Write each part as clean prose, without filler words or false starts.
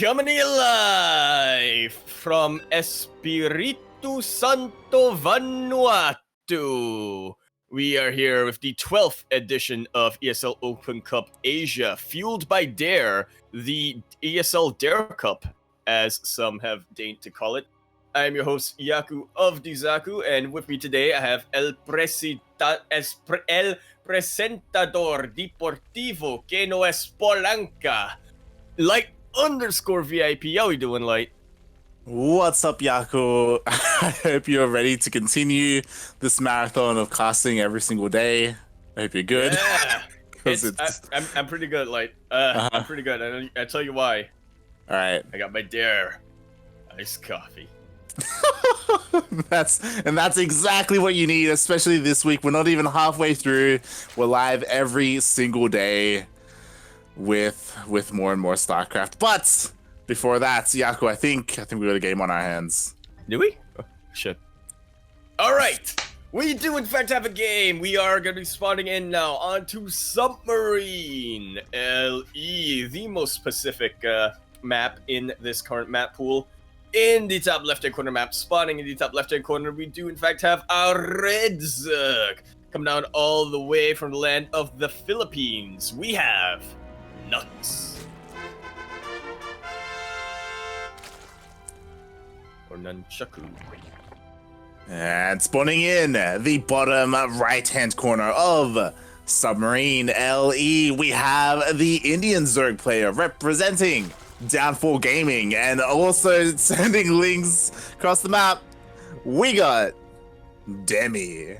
Coming to you live from Espiritu Santo, Vanuatu. We are here with the 12th edition of ESL Open Cup Asia, fueled by Dare, the ESL Dare Cup, as some have deigned to call it. I am your host, Yaku of Yakuzaku, and with me today I have El Presentador Deportivo que no es Polanca, Light_VIP. How we doing, Light? What's up, Yaku? I hope you're ready to continue this marathon of casting every single day. I hope you're good. Yeah, I'm pretty good, Light. I'm pretty good. I'll tell you why. All right. I got my Dare iced coffee. That's exactly what you need, especially this week. We're not even halfway through. We're live every single day with more and more StarCraft. But before that, Yaku, I think we got a game on our hands. Do we? Oh, shit. All right. We do, in fact, have a game. We are going to be spawning in now onto Submarine LE, the most specific map in this current map pool. In the top left-hand corner map, spawning in the top left-hand corner, we do, in fact, have our Red Zerg. Come down all the way from the land of the Philippines. We have Nuks. Or Nunchaku. And spawning in the bottom right-hand corner of Submarine LE, we have the Indian Zerg player representing Downfall Gaming, and also sending links across the map. We got Demi.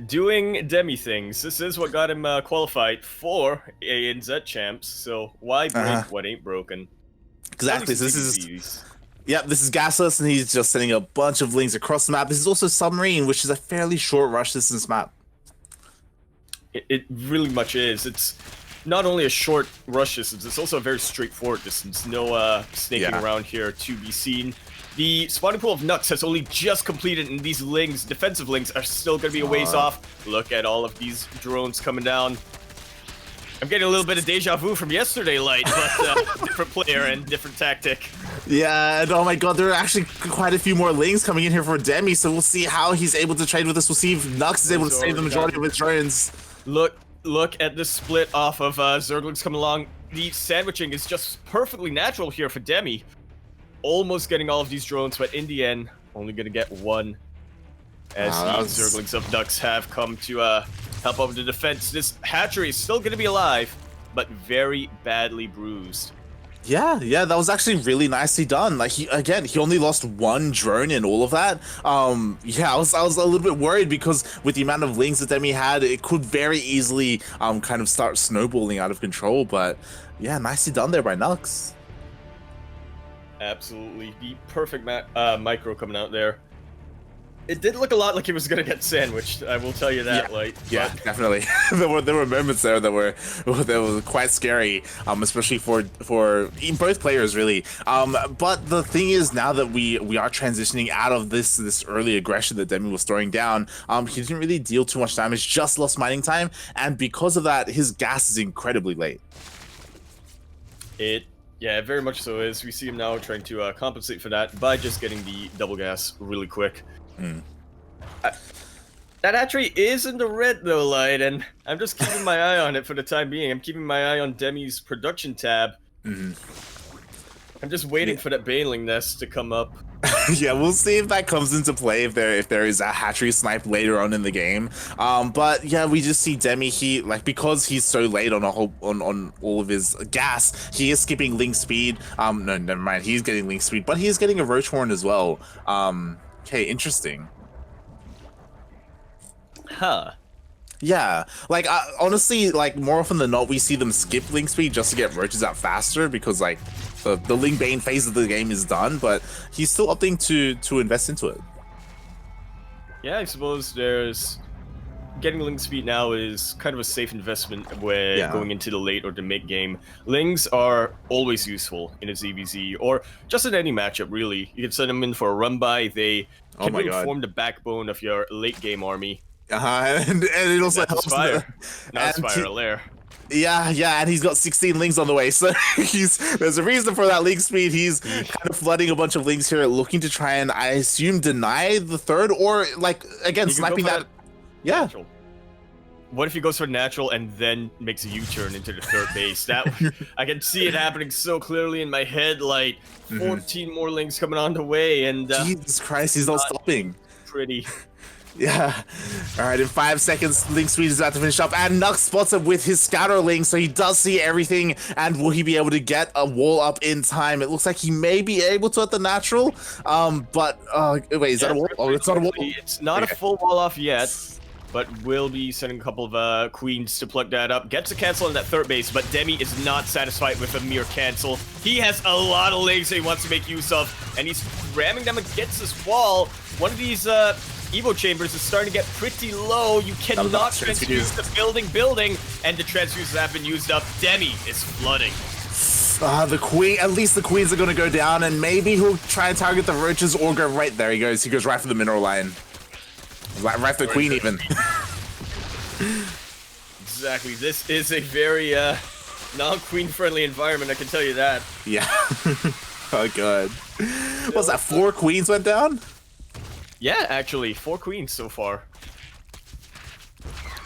Doing Demi things. This is what got him qualified for ANZ champs. So why break what ain't broken? Exactly. So this is this is Gasless, and he's just sending a bunch of links across the map. This is also Submarine, which is a fairly short rush distance map. It really much is. It's not only a short rush distance, it's also a very straightforward distance. No snaking around here to be seen. The spawning pool of Nuks has only just completed, and these lings, defensive lings, are still going to be a ways off. Look at all of these drones coming down. I'm getting a little bit of deja vu from yesterday, Light, but different player and different tactic. Yeah, and oh my god, there are actually quite a few more lings coming in here for Demi, so we'll see how he's able to trade with this. We'll see if Nuks is able to save the majority of his drones. Look at this split off of Zerglings coming along. The sandwiching is just perfectly natural here for Demi. Almost getting all of these drones, but in the end, only going to get one. As the Zerglings of Nuks have come to help over the defense. This hatchery is still going to be alive, but very badly bruised. Yeah, that was actually really nicely done. Like, he only lost one drone in all of that. I was a little bit worried because with the amount of lings that Demi had, it could very easily kind of start snowballing out of control. But yeah, nicely done there by Nuks. Absolutely, the perfect micro coming out there. It did look a lot like he was gonna get sandwiched. I will tell you that. Yeah, definitely. there were moments there that were quite scary, especially for both players, really. But the thing is, now that we are transitioning out of this early aggression that Demi was throwing down, he didn't really deal too much damage, just lost mining time, and because of that, his gas is incredibly late. Yeah, very much so is. We see him now trying to compensate for that by just getting the double gas really quick. That hatchery is in the red though, Light, and I'm just keeping my eye on it for the time being. I'm keeping my eye on Demi's production tab. I'm just waiting for that baneling nest to come up. Yeah, we'll see if that comes into play, if there is a hatchery snipe later on in the game. But yeah, we just see Demi, because he's so late on on all of his gas, he is skipping link speed. No, never mind, he's getting link speed, but he's getting a roach horn as well. Okay, interesting. Huh. Yeah, honestly, more often than not, we see them skip link speed just to get roaches out faster because the link bane phase of the game is done, but he's still opting to invest into it. Yeah, I suppose getting link speed now is kind of a safe investment when going into the late or the mid game. Lings are always useful in a ZvZ or just in any matchup, really. You can send them in for a run by. They can really form the backbone of your late game army. and it also That's helps. Spire. Not and Spire, Lair. Yeah, and he's got 16 lings on the way, so there's a reason for that link speed. He's kind of flooding a bunch of lings here, looking to try and, I assume, deny the third, or like again sniping that. Yeah. Natural. What if he goes for natural and then makes a U-turn into the third base? That I can see it happening so clearly in my head. Like 14 more lings coming on the way, and Jesus Christ, he's not stopping. Pretty. Yeah. All right, in 5 seconds, Link Speed is about to finish up, and Nuks spots him with his Scatterling, so he does see everything. And will he be able to get a wall up in time? It looks like he may be able to at the natural. But wait, is that a wall? Oh, it's not a wall. It's not a full wall off yet, but will be sending a couple of queens to plug that up. Gets a cancel on that third base, but Demi is not satisfied with a mere cancel. He has a lot of lings that he wants to make use of, and he's ramming them against this wall. One of these Evo chambers is starting to get pretty low. You cannot transfuse the building, and the transfuses have been used up. Demi is flooding. The queen, at least the queens are going to go down, and maybe he'll try and target the roaches or go right there. He goes right for the mineral line. Right for the queen, even. Exactly. This is a very non-queen friendly environment, I can tell you that. Yeah. Oh, God. What's that, 4 queens went down? Yeah, actually, 4 queens so far.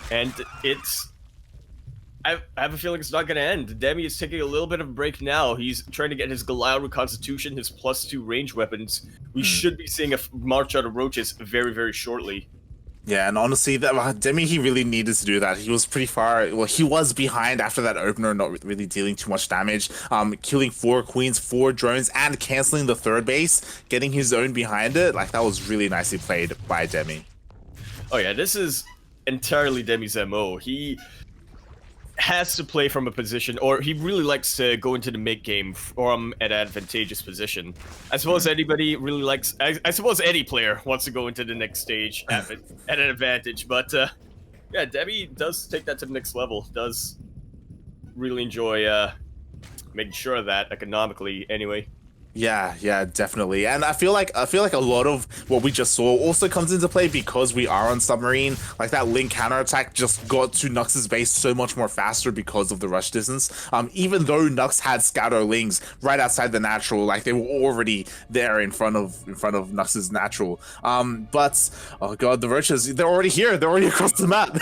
And it's... I have a feeling it's not going to end. Demi is taking a little bit of a break now. He's trying to get his Goliath Reconstitution, his +2 range weapons. We should be seeing a march out of roaches very, very shortly. Yeah, and honestly, that Demi, he really needed to do that. He was pretty far. Well, he was behind after that opener, not really dealing too much damage. Killing 4 queens, 4 drones, and canceling the third base, getting his own behind it. Like, that was really nicely played by Demi. Oh yeah, this is entirely Demi's MO. He has to play from a position, or he really likes to go into the mid game from an advantageous position. I suppose anybody really likes. I suppose any player wants to go into the next stage at an advantage, but yeah, Demi does take that to the next level. Does really enjoy making sure of that economically. Anyway. Yeah, definitely. And I feel like a lot of what we just saw also comes into play because we are on submarine. Like, that link counterattack just got to Nux's base so much more faster because of the rush distance. Even though Nux had scatter lings right outside the natural, like, they were already there in front of Nux's natural. But oh god, the roaches, they're already here. They're already across the map.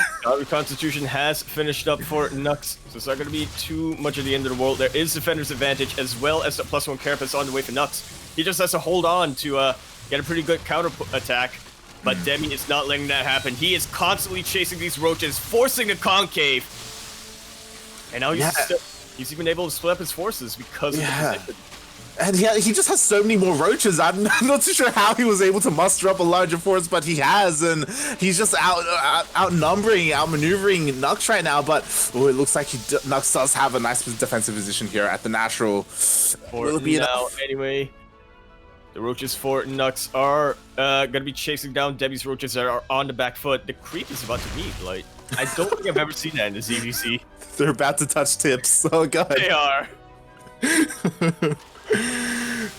Constitution has finished up for Nux, so it's not going to be too much of the end of the world. There is Defender's Advantage as well as the +1 carapace on the way for Nuks. He just has to hold on to get a pretty good counter attack, but Demi is not letting that happen. He is constantly chasing these roaches, forcing a concave, and now he's even able to split up his forces because of the position. And he just has so many more roaches. I'm not too sure how he was able to muster up a larger force, but he has, and he's just outmaneuvering Nux right now. But it looks like Nux does have a nice defensive position here at the natural. For now, anyway, the roaches for Nux are gonna be chasing down Demi's roaches that are on the back foot. The creep is about to meet. Like, I don't think I've ever seen that in the ZvZ. They're about to touch tips. Oh god, they are.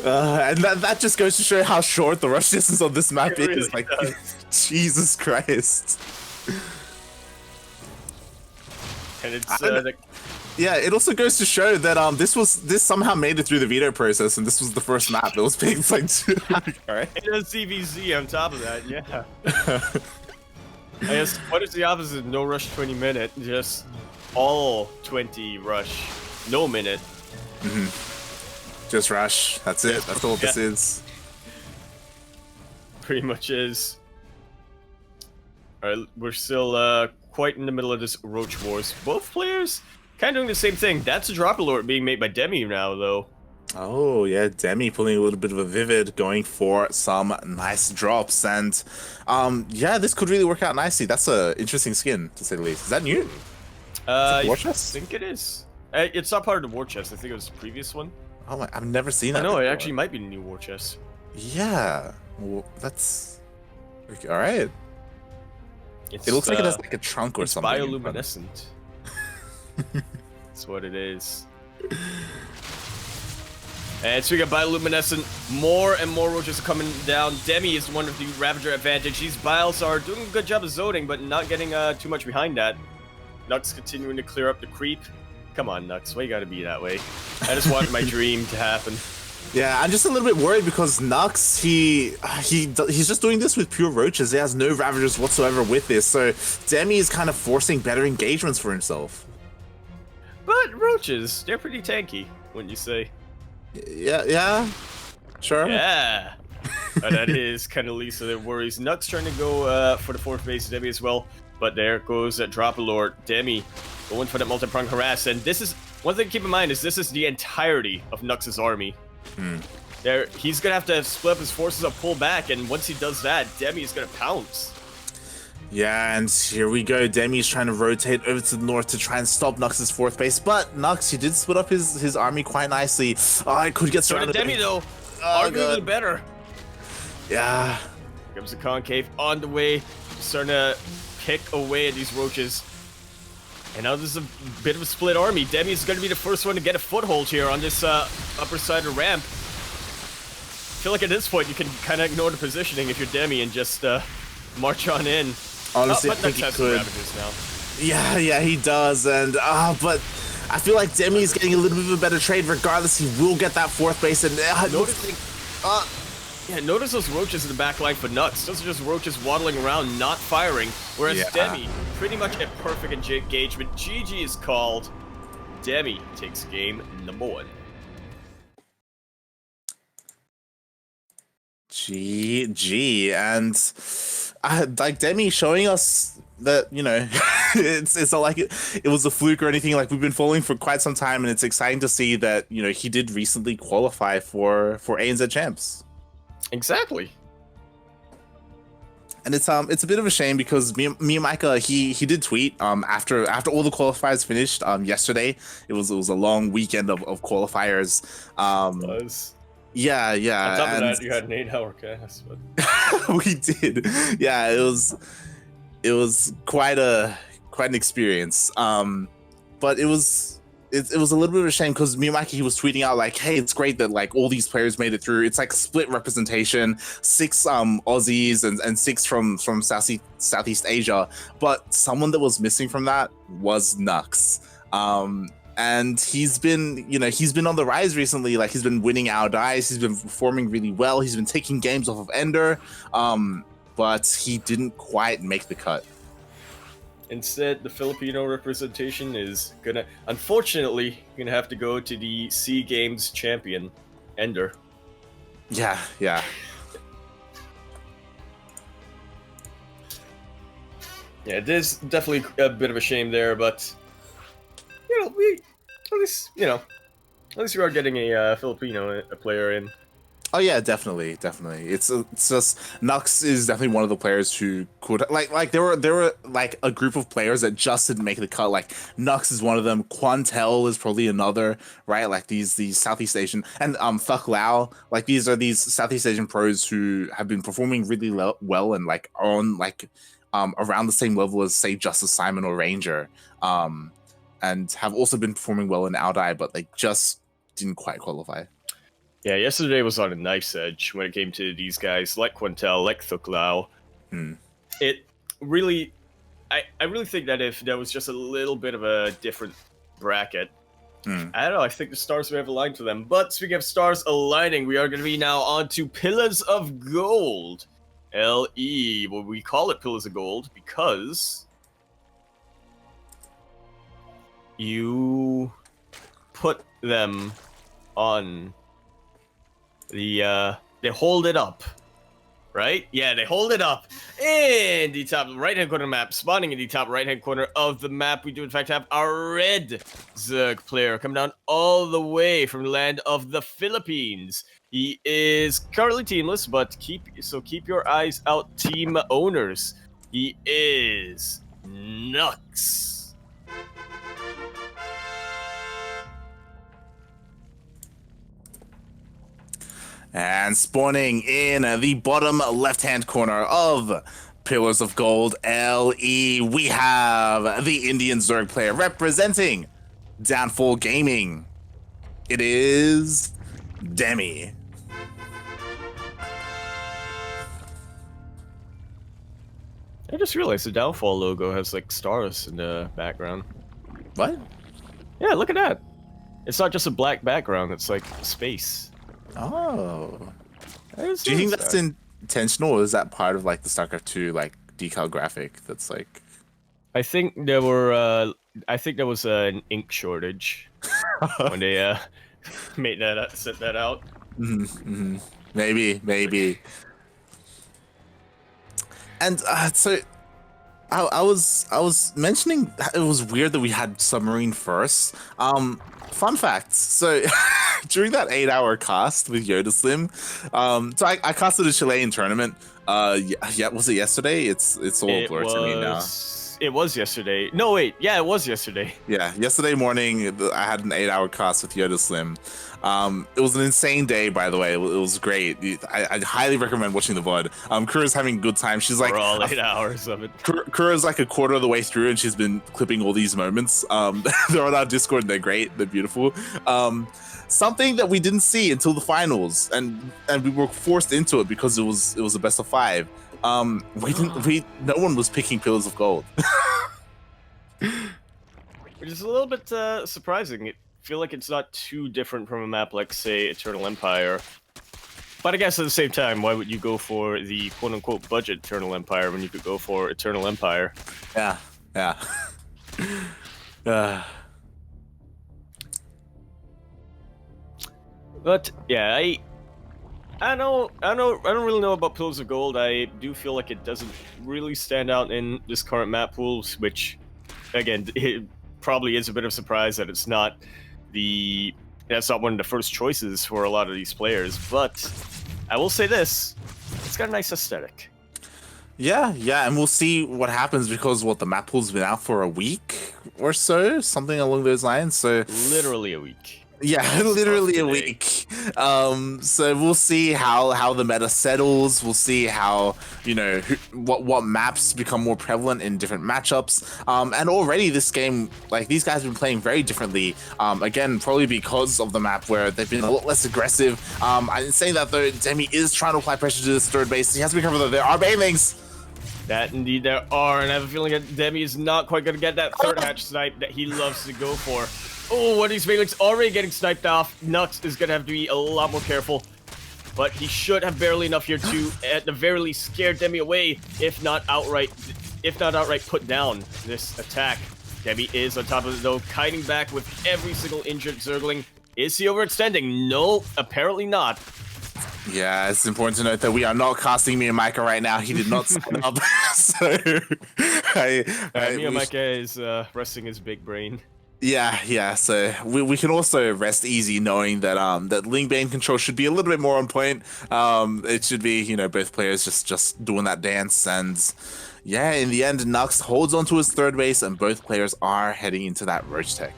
And that just goes to show how short the rush distance on this map really is. Like, does. Jesus Christ. And it's yeah, it also goes to show that this somehow made it through the veto process, and this was the first map that was picked. Like, alright. It has ZvZ on top of that, yeah. I guess what is the opposite? No rush 20 minute, just all 20 rush, no minute. Just rush. That's it. That's all this is. Pretty much is. Alright, we're still quite in the middle of this Roach Wars. Both players kind of doing the same thing. That's a drop alert being made by Demi now, though. Oh, yeah, Demi pulling a little bit of a Vivid, going for some nice drops. And, yeah, this could really work out nicely. That's an interesting skin, to say the least. Is that new? War chest? I think it is. It's not part of the war chest. I think it was the previous one. Oh my, I've never seen that. No, it actually might be the new war chest. Yeah, well, that's okay, all right. It looks like it has like a trunk or something. Bioluminescent. That's what it is. And speaking of bioluminescent, more and more roaches are coming down. Demi is one of the Ravager advantage. These biles are doing a good job of zoning, but not getting too much behind that. Nuks continuing to clear up the creep. Come on, Nuks, why you gotta be that way? I just want my dream to happen. Yeah, I'm just a little bit worried because Nuks, he's just doing this with pure roaches. He has no Ravagers whatsoever with this, so Demi is kind of forcing better engagements for himself. But roaches, they're pretty tanky, wouldn't you say? Yeah, sure. Yeah. That is kind of least of their worries. Nuks trying to go for the 4th base, Demi as well. But there goes Drop-A-Lord. Demi going for that multi-prong harass. And this is, one thing to keep in mind is this is the entirety of Nuks' army. There, he's going to have to split up his forces up, pull back. And once he does that, Demi is going to pounce. Yeah, and here we go. Demi's trying to rotate over to the north to try and stop Nuks' 4th base. But Nuks, he did split up his army quite nicely. Oh, I could get surrounded. So did Demi, though. Arguably better. Yeah. Here comes the concave on the way. Starting to pick away at these roaches. And now there's a bit of a split army. Demi is going to be the first one to get a foothold here on this upper side of the ramp. I feel like at this point you can kind of ignore the positioning if you're Demi and just march on in. Honestly, but I think he could. Now. Yeah, he does. And but I feel like Demi is getting a little bit of a better trade. Regardless, he will get that 4th base. And notice those roaches in the back line for Nuks. Those are just roaches waddling around, not firing. Whereas Demi, pretty much a perfect engagement. GG is called. Demi takes game number 1. GG, and like Demi showing us that, you know, it's not like it was a fluke or anything. Like, we've been following for quite some time, and it's exciting to see that, you know, he did recently qualify for ANZ champs. Exactly. And it's a bit of a shame because me and Micah, he did tweet after all the qualifiers finished yesterday. It was a long weekend of qualifiers. Yeah. On top of that, you had an 8-hour cast. But... we did. Yeah, it was quite an experience. But it was a little bit of a shame because me and Mikey, he was tweeting out like, hey, it's great that like all these players made it through. It's like split representation, 6 Aussies and 6 from Southeast Asia. But someone that was missing from that was Nuks. And he's been on the rise recently. Like, he's been winning our dice. He's been performing really well. He's been taking games off of Ender, but he didn't quite make the cut. Instead, the Filipino representation is unfortunately, gonna have to go to the SEA Games champion, Ender. Yeah. Yeah, it is definitely a bit of a shame there, but at least we are getting a Filipino player in. Oh yeah, definitely. It's just Nuks is definitely one of the players who could like there were like a group of players that just didn't make the cut. Like, Nuks is one of them. Quantel is probably another, right? Like these Southeast Asian and Thuck Lao. Like, these are these Southeast Asian pros who have been performing really well and like on like around the same level as, say, Justice Simon or Ranger, and have also been performing well in Aldai, but they just didn't quite qualify. Yeah, yesterday was on a knife's edge when it came to these guys like Quantel, like Thuck Lao. It really, I really think that if there was just a little bit of a different bracket, I don't know, I think the stars may have aligned for them. But speaking of stars aligning, we are going to be now on to Pillars of Gold. LE, well, we call it Pillars of Gold because you put them on the they hold it up, right? Yeah, they hold it up in the top right-hand corner of the map. Spawning in the top right-hand corner of the map, we do in fact have our red Zerg player coming down all the way from the land of the Philippines. He is currently teamless, but keep your eyes out, team owners. He is Nuks. And spawning in the bottom left-hand corner of Pillars of Gold LE, we have the Indian Zerg player representing Downfall Gaming. It is Demi. I just realized the Downfall logo has like stars in the background. What? Yeah, look at that. It's not just a black background, it's like space. Oh. Do you think that's intentional, or is that part of like the StarCraft 2 like decal graphic that's like... I think there were I think there was an ink shortage when they made that set that out. Maybe. And so I was mentioning it was weird that we had submarine first. Fun facts. So during that 8-hour cast with Yoda Slim, so I casted a Chilean tournament. Yeah, was it yesterday? It's all blurred to me now. It was yesterday. No, wait. Yeah, it was yesterday. Yeah, yesterday morning I had an 8-hour cast with Yoda Slim. It was an insane day, by the way. It was great. I highly recommend watching the VOD. Kura's having a good time. She's like... For all 8 hours of it. Kura's like a quarter of the way through, and she's been clipping all these moments. They're on our Discord, and they're great. They're beautiful. Something that we didn't see until the finals, and we were forced into it because it was a best of 5. No one was picking Pillars of Gold. Which is a little bit surprising. I feel like it's not too different from a map like, say, Eternal Empire. But I guess at the same time, why would you go for the quote-unquote budget Eternal Empire when you could go for Eternal Empire? Yeah. But yeah, I don't really know about Pillars of Gold. I do feel like it doesn't really stand out in this current map pool, which, again, it probably is a bit of a surprise that it's not that's not one of the first choices for a lot of these players. But I will say this: it's got a nice aesthetic. Yeah, and we'll see what happens because the map pool's been out for a week or so, something along those lines. So literally a week. Yeah, literally a week. So we'll see how the meta settles. We'll see how, what maps become more prevalent in different matchups. And already this game, like, these guys have been playing very differently. Again, probably because of the map where they've been a lot less aggressive. I'm saying that though, Demi is trying to apply pressure to this third base. He has to be careful though. There are banelings. That indeed there are, and I have a feeling that Demi is not quite going to get that third hatch snipe that he loves to go for. Oh, one of these Phalanx already getting sniped off. Nuks is going to have to be a lot more careful. But he should have barely enough here to, at the very least, scare Demi away, if not outright put down this attack. Demi is on top of it, though, kiting back with every single injured Zergling. Is he overextending? No, apparently not. Yeah, it's important to note that we are not casting Mia Micah right now. He did not sign up. So, Mia Micah is resting his big brain. Yeah. So we can also rest easy knowing that that Ling Bane control should be a little bit more on point. It should be, both players just doing that dance, and yeah, in the end, Nuks holds onto his third base, and both players are heading into that Roach Tech.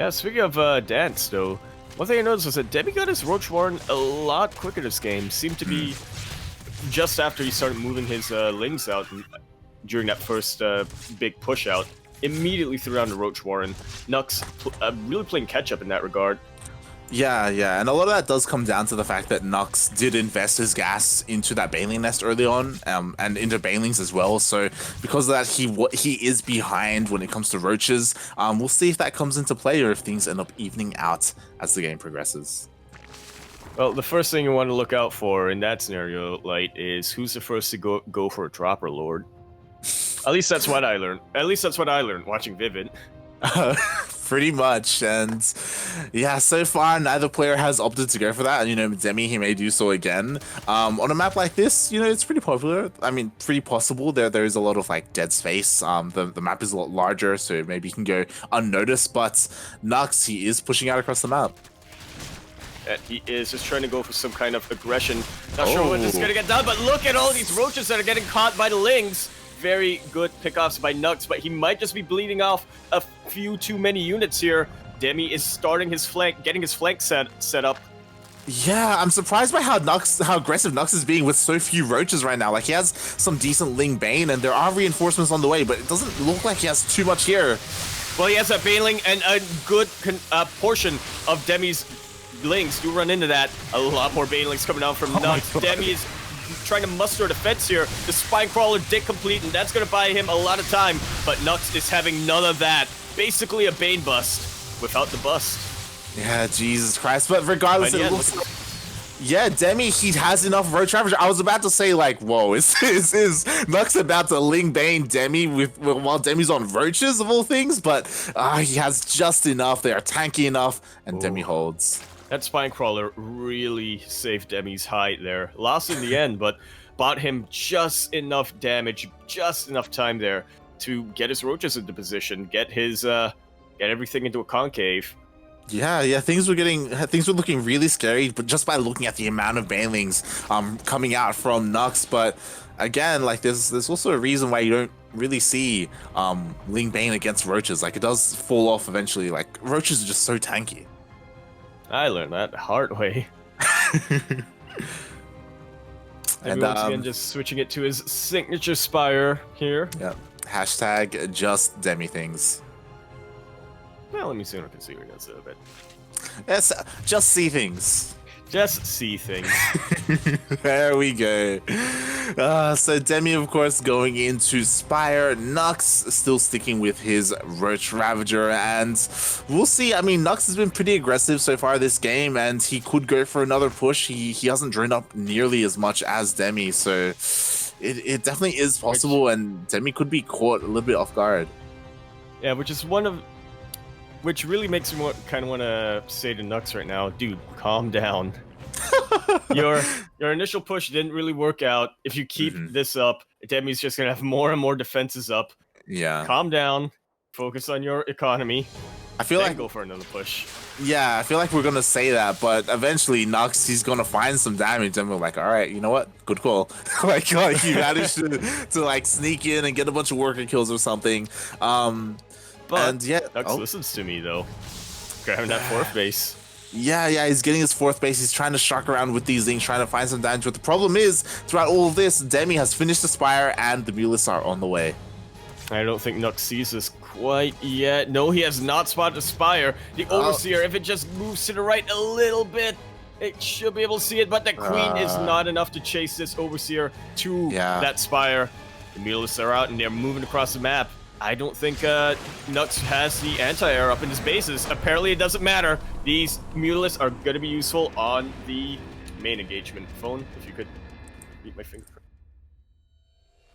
Yeah, speaking of dance, though, one thing I noticed was that Demi got his Roach Warren a lot quicker this game. Seemed to be just after he started moving his Lings out during that first big push out. Immediately threw down the Roach Warren. Nuks really playing catch-up in that regard. Yeah, and a lot of that does come down to the fact that Nuks did invest his gas into that Baneling nest early on, and into Banelings as well. So because of that, he is behind when it comes to Roaches. We'll see if that comes into play or if things end up evening out as the game progresses. Well, the first thing you want to look out for in that scenario, Light, is who's the first to go for a Dropper Lord. At least that's what I learned watching Vivid. Pretty much, and yeah, so far neither player has opted to go for that. And Demi, he may do so again. On a map like this, it's pretty popular. I mean, pretty possible. There is a lot of like dead space. The map is a lot larger, so maybe he can go unnoticed. But Nuks, he is pushing out across the map. He is just trying to go for some kind of aggression. Not sure when this is gonna get done, but look at all these roaches that are getting caught by the Lings. Very good pickoffs by Nuks, but he might just be bleeding off a few too many units here. Demi is starting his flank, getting his flank set up. Yeah, I'm surprised by how aggressive Nuks is being with so few roaches right now. Like, he has some decent Ling Bane, and there are reinforcements on the way, but it doesn't look like he has too much here. Well, he has a Baneling and a good portion of Demi's Lings do run into that. A lot more Banelings coming out from Nuks. Demi is trying to muster a defense here. The Spine Crawler did complete, and that's going to buy him a lot of time. But Nuks is having none of that. Basically a Bane bust without the bust. Yeah, Jesus Christ. But regardless, it looks like... Yeah, Demi, he has enough Roach Ravager. I was about to say, like, whoa, is Nuks about to Ling Bane Demi while Demi's on Roaches, of all things? But he has just enough. They are tanky enough, and Demi holds. That Spine Crawler really saved Demi's hide there. Lost in the end, but bought him just enough damage, just enough time there to get his Roaches into position, get everything into a concave. Yeah, things were looking really scary, but just by looking at the amount of Banelings coming out from Nuks. But again, like there's also a reason why you don't really see Ling Bane against Roaches. Like it does fall off eventually. Like Roaches are just so tanky. I learned that the hard way. And once again, just switching it to his signature Spire here. Yep. Hashtag just Demi things. Well, let me see what I can see against it a bit. Yes, just see things. Just see things. There we go. So Demi, of course, going into Spire. Nuks still sticking with his Roach Ravager, and we'll see. I mean, Nuks has been pretty aggressive so far this game, and he could go for another push. He hasn't drained up nearly as much as Demi, so it definitely is possible, and Demi could be caught a little bit off guard. Yeah, which really makes me kind of want to say to Nuks right now, dude, calm down. Your initial push didn't really work out. If you keep this up, Demi's just gonna have more and more defenses up. Yeah. Calm down. Focus on your economy. I feel like go for another push. Yeah, I feel like we're gonna say that, but eventually Nuks, he's gonna find some damage, and we're like, all right, you know what? Good call. like he managed to like sneak in and get a bunch of worker kills or something. But Nuks listens to me though. Grabbing that fourth base. Yeah, he's getting his fourth base. He's trying to shock around with these things, trying to find some damage. But the problem is, throughout all of this, Demi has finished the Spire, and the Mulists are on the way. I don't think Nuks sees this quite yet. No, he has not spotted the Spire. The Overseer, if it just moves to the right a little bit, it should be able to see it. But the Queen is not enough to chase this Overseer to that Spire. The Mulists are out, and they're moving across the map. I don't think Nuks has the anti-air up in his bases. Apparently it doesn't matter. These Mulists are going to be useful on the main engagement. Phone, if you could beat my fingerprint.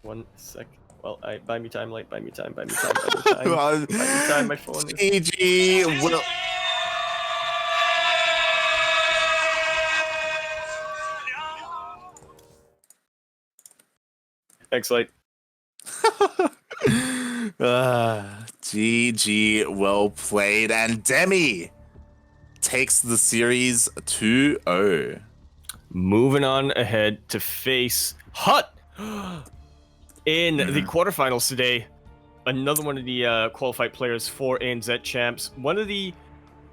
1 sec. Well, buy me time, light, buy me time, buy me time, buy me time. Buy me time, my phone is... GG will... Thanks, light. GG, well played, and Demi takes the series 2-0. Moving on ahead to face Hut in the quarterfinals today. Another one of the qualified players for ANZ champs. One of the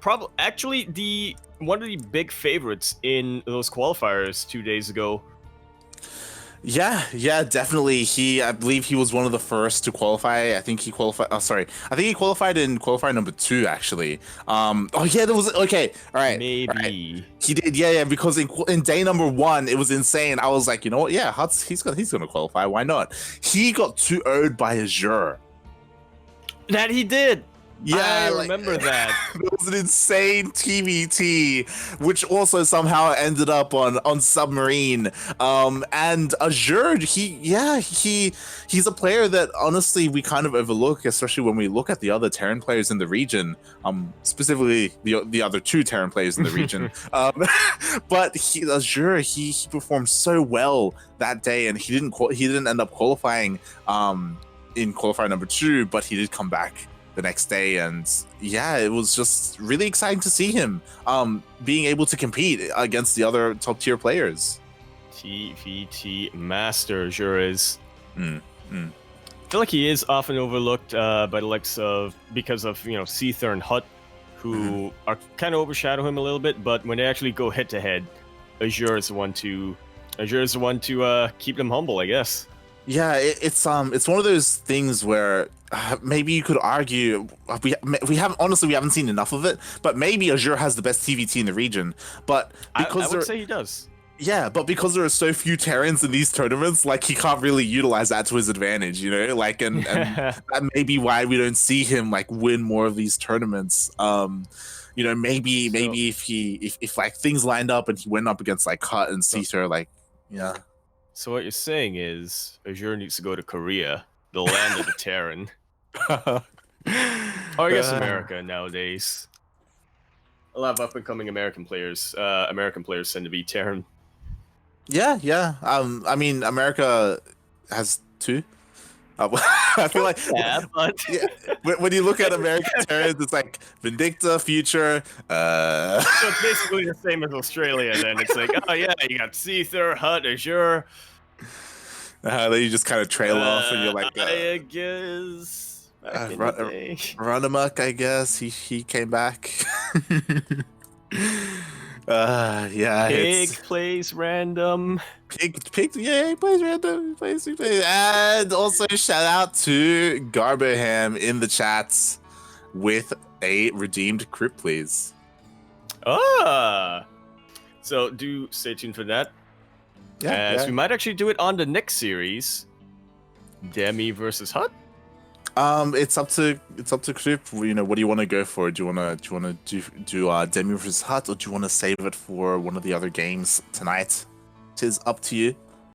one of the big favorites in those qualifiers 2 days ago. Yeah, definitely. I believe he was one of the first to qualify. I think he qualified. Oh, sorry. I think he qualified in qualifier number 2, actually. Oh yeah, there was. Okay, all right. Maybe right. He did. Yeah. Because in day number 1, it was insane. I was like, you know what? Yeah, he's gonna qualify. Why not? He got 2-0'd by Azure. That he did. Yeah, I remember that. It was an insane TVT, which also somehow ended up on Submarine. And Azure, he's a player that honestly we kind of overlook, especially when we look at the other Terran players in the region. Specifically the other 2 Terran players in the region. But Azure, he performed so well that day, and he didn't end up qualifying in qualifier number 2, but he did come back the next day, and yeah, it was just really exciting to see him being able to compete against the other top tier players. TVT master Azure is. I feel like he is often overlooked by the likes of, because of Seether and Hut, who are kind of overshadow him a little bit, but when they actually go head to head, Azure is the one to keep them humble, I guess. Yeah, it's one of those things where maybe you could argue we haven't seen enough of it, but maybe Azure has the best TVT in the region. But I because would say he does. yeah, but because there are so few Terrans in these tournaments, like he can't really utilize that to his advantage, you know. Like, and that may be why we don't see him like win more of these tournaments. You know, maybe if like things lined up and he went up against like Hut and Caesar, like yeah. So what you're saying is Azure needs to go to Korea, the land of the Terran. Or I guess America nowadays. A lot of up-and-coming American players. American players tend to be Terran. Yeah, yeah. I mean, America has two. I feel like Yeah, but yeah, when you look at American Terrans, it's like Vindicta, Future. So it's basically the same as Australia. Then it's like, oh yeah, you got Caesar, Hut, Azure. Then you just kind of trail off, and you're like, I guess back in the day. Run amok, I guess. He came back. Yeah. Pig plays random. Pig, yeah, he plays random. He plays. And also shout out to Garberham in the chats with a redeemed crypt, please. So do stay tuned for that. Yeah, As we might actually do it on the next series. Demi versus Hut. It's up to Crypt. You know, what do you want to go for? Do you want to do Demi versus Hut, or do you want to save it for one of the other games tonight? It is up to you.